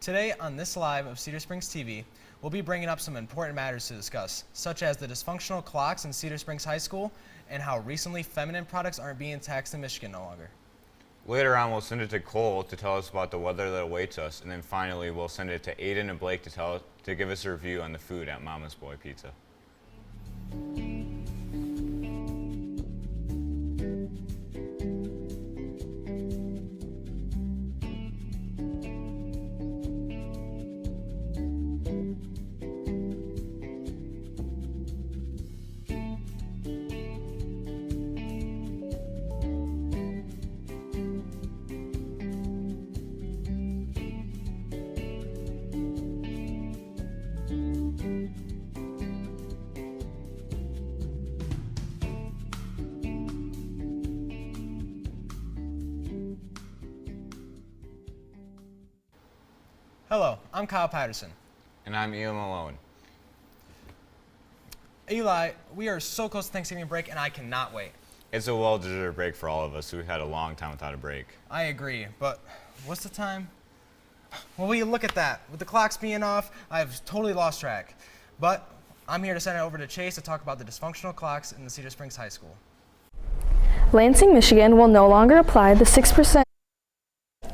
Today on this live of Cedar Springs TV, we'll be bringing up some important matters to discuss, such as the dysfunctional clocks in Cedar Springs High School and how recently feminine products aren't being taxed in Michigan no longer. Later on, we'll send it to Cole to tell us about the weather that awaits us, and then finally, we'll send it to Aiden and Blake to give us a review on the food at Mama's Boy Pizza. Hello, I'm Kyle Patterson. And I'm Ian Malone. Eli, we are so close to Thanksgiving break and I cannot wait. It's a well-deserved break for all of us. We've had a long time without a break. I agree, but what's the time? Well, will you look at that? With the clocks being off, I've totally lost track. But I'm here to send it over to Chase to talk about the dysfunctional clocks in the Cedar Springs High School. Lansing, Michigan will no longer apply the 6%.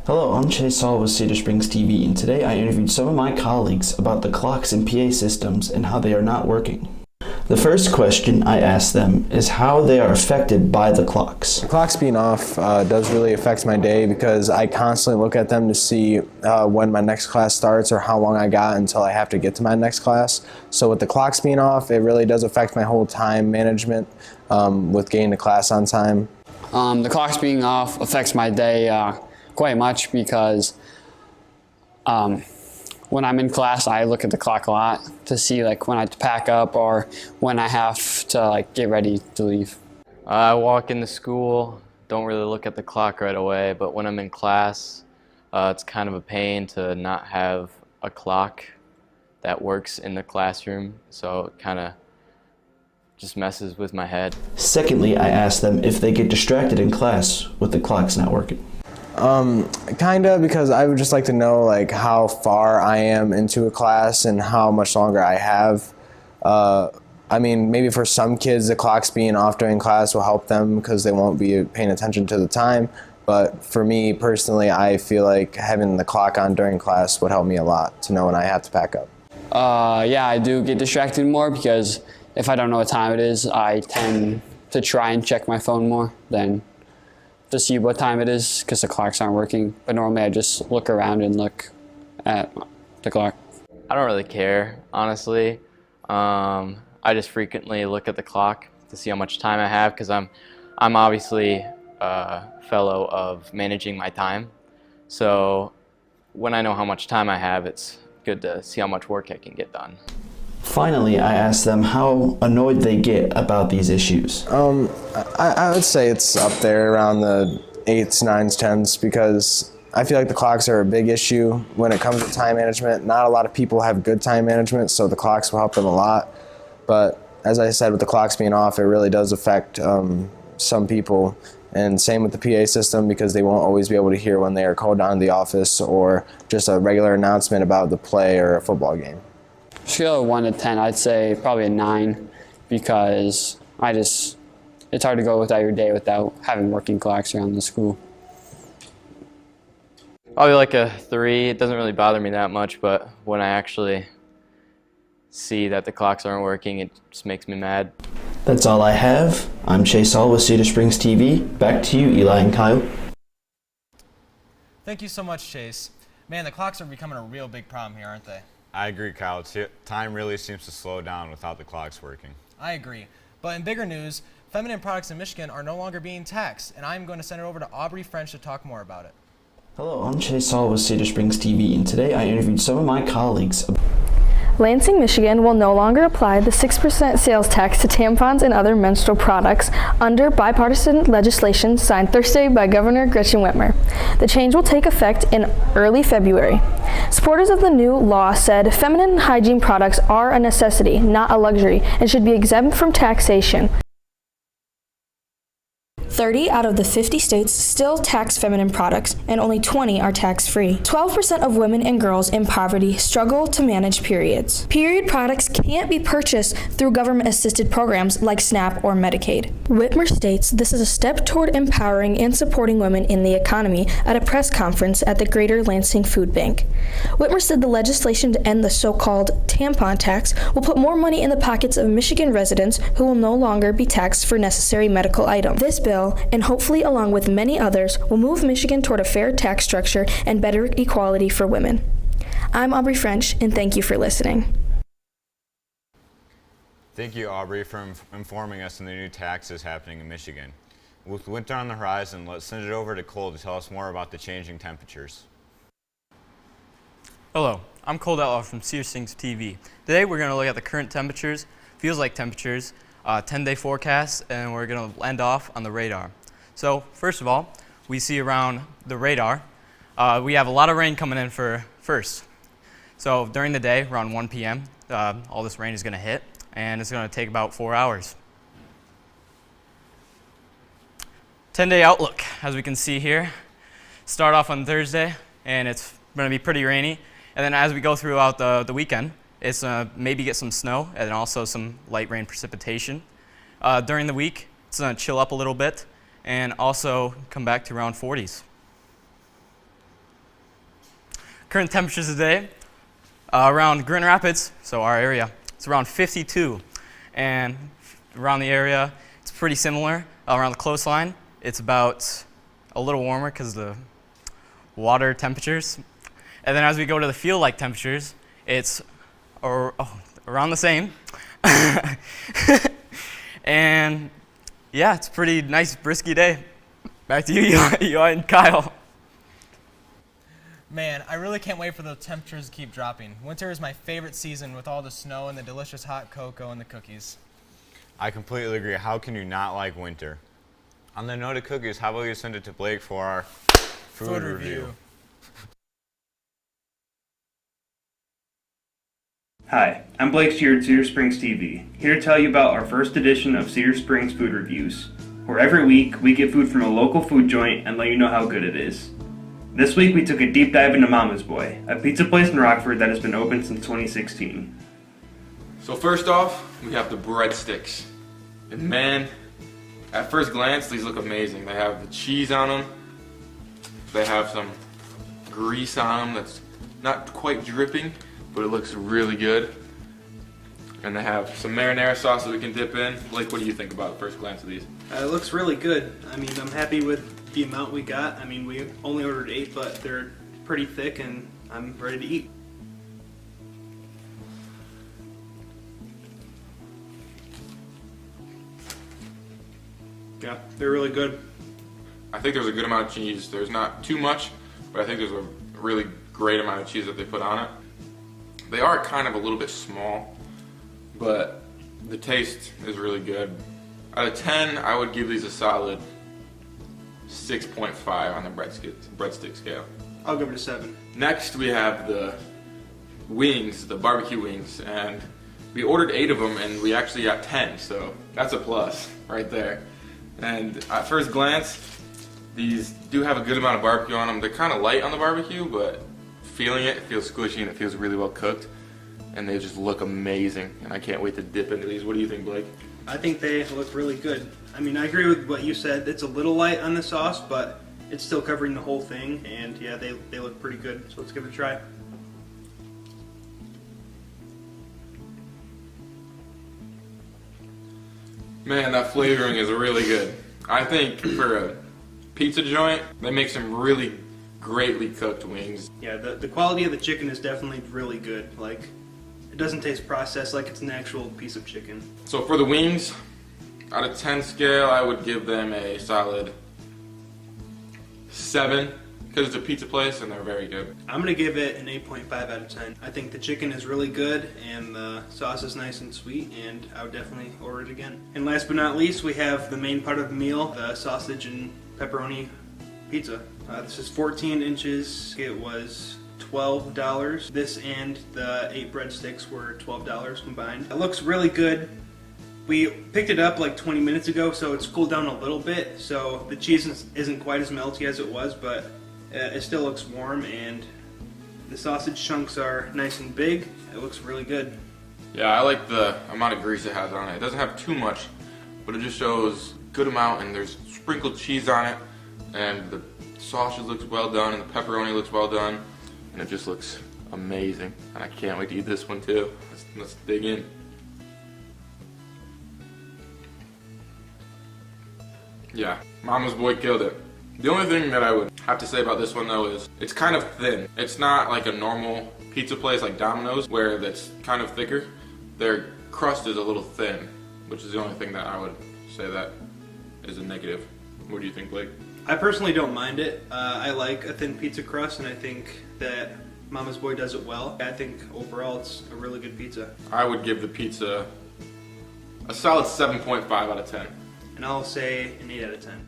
Hello, I'm Chase Saul with Cedar Springs TV, and today I interviewed some of my colleagues about the clocks and PA systems and how they are not working. The first question I asked them is how they are affected by the clocks. The clocks being off does really affect my day because I constantly look at them to see when my next class starts or how long I got until I have to get to my next class. So with the clocks being off, it really does affect my whole time management with getting to class on time. The clocks being off affects my day quite much because when I'm in class, I look at the clock a lot to see like when I have to pack up or when I have to like get ready to leave. I walk into school, don't really look at the clock right away, but when I'm in class, it's kind of a pain to not have a clock that works in the classroom, so it kind of just messes with my head. Secondly, I asked them if they get distracted in class with the clocks not working. Kinda, because I would just like to know like how far I am into a class and how much longer I have. I mean, maybe for some kids the clocks being off during class will help them because they won't be paying attention to the time. But for me personally, I feel like having the clock on during class would help me a lot to know when I have to pack up. Yeah, I do get distracted more because if I don't know what time it is, I tend to try and check my phone more than to see what time it is because the clocks aren't working. But normally I just look around and look at the clock. I don't really care, honestly. I just frequently look at the clock to see how much time I have because I'm obviously a fellow of managing my time. So when I know how much time I have, it's good to see how much work I can get done. Finally, I asked them how annoyed they get about these issues. I would say it's up there around the 8s, 9s, 10s because I feel like the clocks are a big issue when it comes to time management. Not a lot of people have good time management, so the clocks will help them a lot. But as I said, with the clocks being off, it really does affect some people. And same with the PA system because they won't always be able to hear when they are called down to the office or just a regular announcement about the play or a football game. Scale of 1 to 10, I'd say probably a 9 because it's hard to go without your day without having working clocks around the school. Probably like a 3. It doesn't really bother me that much, but when I actually see that the clocks aren't working, it just makes me mad. That's all I have. I'm Chase Saul with Cedar Springs TV. Back to you, Eli and Kyle. Thank you so much, Chase. Man, the clocks are becoming a real big problem here, aren't they? I agree, Kyle. Time really seems to slow down without the clocks working. I agree. But in bigger news, feminine products in Michigan are no longer being taxed, and I'm going to send it over to Aubrey French to talk more about it. Hello, I'm Chase Saul with Cedar Springs TV, and today I interviewed some of my colleagues. Lansing, Michigan will no longer apply the 6% sales tax to tampons and other menstrual products under bipartisan legislation signed Thursday by Governor Gretchen Whitmer. The change will take effect in early February. Supporters of the new law said feminine hygiene products are a necessity, not a luxury, and should be exempt from taxation. 30 out of the 50 states still tax feminine products, and only 20 are tax-free. 12% of women and girls in poverty struggle to manage periods. Period products can't be purchased through government-assisted programs like SNAP or Medicaid. Whitmer states this is a step toward empowering and supporting women in the economy at a press conference at the Greater Lansing Food Bank. Whitmer said the legislation to end the so-called tampon tax will put more money in the pockets of Michigan residents who will no longer be taxed for necessary medical items. This bill, and hopefully along with many others, will move Michigan toward a fair tax structure and better equality for women. I'm Aubrey French, and thank you for listening. Thank you, Aubrey, for informing us on the new taxes happening in Michigan. With winter on the horizon, let's send it over to Cole to tell us more about the changing temperatures. Hello, I'm Cole Outlaw from CedarSpringsTV. Today we're going to look at the current temperatures, feels like temperatures, 10-day forecast, and we're going to end off on the radar. So first of all, we see around the radar, we have a lot of rain coming in first. So during the day, around 1 p.m., all this rain is going to hit, and it's going to take about 4 hours. 10-day outlook, as we can see here. Start off on Thursday, and it's going to be pretty rainy. And then as we go throughout the weekend, it's maybe get some snow and also some light rain precipitation. During the week, it's going to chill up a little bit and also come back to around 40s. Current temperatures today, around Grand Rapids, so our area, it's around 52. And around the area, it's pretty similar. Around the coastline, it's about a little warmer because of the water temperatures. And then as we go to the feel-like temperatures, it's around the same. And yeah, it's a pretty nice, brisky day. Back to you, Eli and Kyle. Man, I really can't wait for the temperatures to keep dropping. Winter is my favorite season with all the snow and the delicious hot cocoa and the cookies. I completely agree. How can you not like winter? On the note of cookies, how about you send it to Blake for our food review? Hi, I'm Blake Sheard at CedarSpringsTV, here to tell you about our first edition of Cedar Springs Food Reviews, where every week we get food from a local food joint and let you know how good it is. This week we took a deep dive into Mama's Boy, a pizza place in Rockford that has been open since 2016. So first off, we have the breadsticks. And man, at first glance, these look amazing. They have the cheese on them. They have some grease on them that's not quite dripping, but it looks really good. And they have some marinara sauce that we can dip in. Blake, what do you think about first glance of these? It looks really good. I mean, I'm happy with the amount we got. I mean, we only ordered 8, but they're pretty thick and I'm ready to eat. Yeah, they're really good. I think there's a good amount of cheese. There's not too much, but I think there's a really great amount of cheese that they put on it. They are kind of a little bit small, but the taste is really good. Out of 10, I would give these a solid 6.5 on the breadstick scale. I'll give it a 7. Next, we have the wings, the barbecue wings, and we ordered 8 of them, and we actually got 10, so that's a plus right there. And at first glance, these do have a good amount of barbecue on them. They're kind of light on the barbecue, but feeling it, it feels squishy and it feels really well cooked. And they just look amazing, and I can't wait to dip into these. What do you think, Blake? I think they look really good. I mean, I agree with what you said. It's a little light on the sauce, but it's still covering the whole thing. And yeah, they look pretty good. So let's give it a try. Man, that flavoring is really good. I think for a pizza joint, they make some really greatly cooked wings. Yeah, the quality of the chicken is definitely really good. Like, it doesn't taste processed like it's an actual piece of chicken. So for the wings, out of 10 scale, I would give them a solid 7, because it's a pizza place and they're very good. I'm going to give it an 8.5 out of 10. I think the chicken is really good and the sauce is nice and sweet, and I would definitely order it again. And last but not least, we have the main part of the meal, the sausage and pepperoni pizza. This is 14 inches. It was $12. This and the 8 breadsticks were $12 combined. It looks really good. We picked it up like 20 minutes ago, so it's cooled down a little bit. So the cheese isn't quite as melty as it was, but it still looks warm, and the sausage chunks are nice and big. It looks really good. Yeah, I like the amount of grease it has on it. It doesn't have too much, but it just shows good amount, and there's sprinkled cheese on it, and the sausage looks well done, and the pepperoni looks well done, and it just looks amazing. And I can't wait to eat this one too. Let's dig in. Yeah, Mama's Boy killed it. The only thing that I would have to say about this one though is it's kind of thin. It's not like a normal pizza place like Domino's where that's kind of thicker. Their crust is a little thin, which is the only thing that I would say that is a negative. What do you think, Blake? I personally don't mind it. I like a thin pizza crust, and I think that Mama's Boy does it well. I think overall it's a really good pizza. I would give the pizza a solid 7.5 out of 10. And I'll say an 8 out of 10.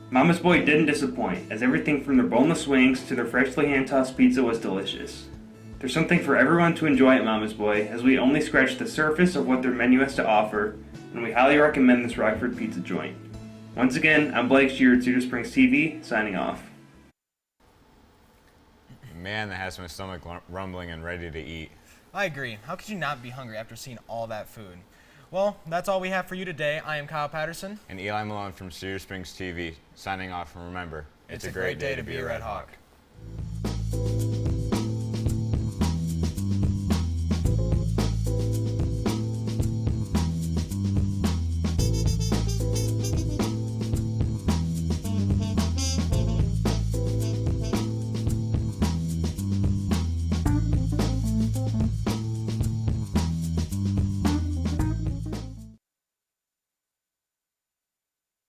Mama's Boy didn't disappoint, as everything from their boneless wings to their freshly hand-tossed pizza was delicious. There's something for everyone to enjoy at Mama's Boy, as we only scratched the surface of what their menu has to offer, and we highly recommend this Rockford pizza joint. Once again, I'm Blake Shear at CedarSpringsTV, signing off. Man, that has my stomach rumbling and ready to eat. I agree. How could you not be hungry after seeing all that food? Well, that's all we have for you today. I am Kyle Patterson. And Eli Malone from CedarSpringsTV, signing off. And remember, it's a great day to be a Red Hawk.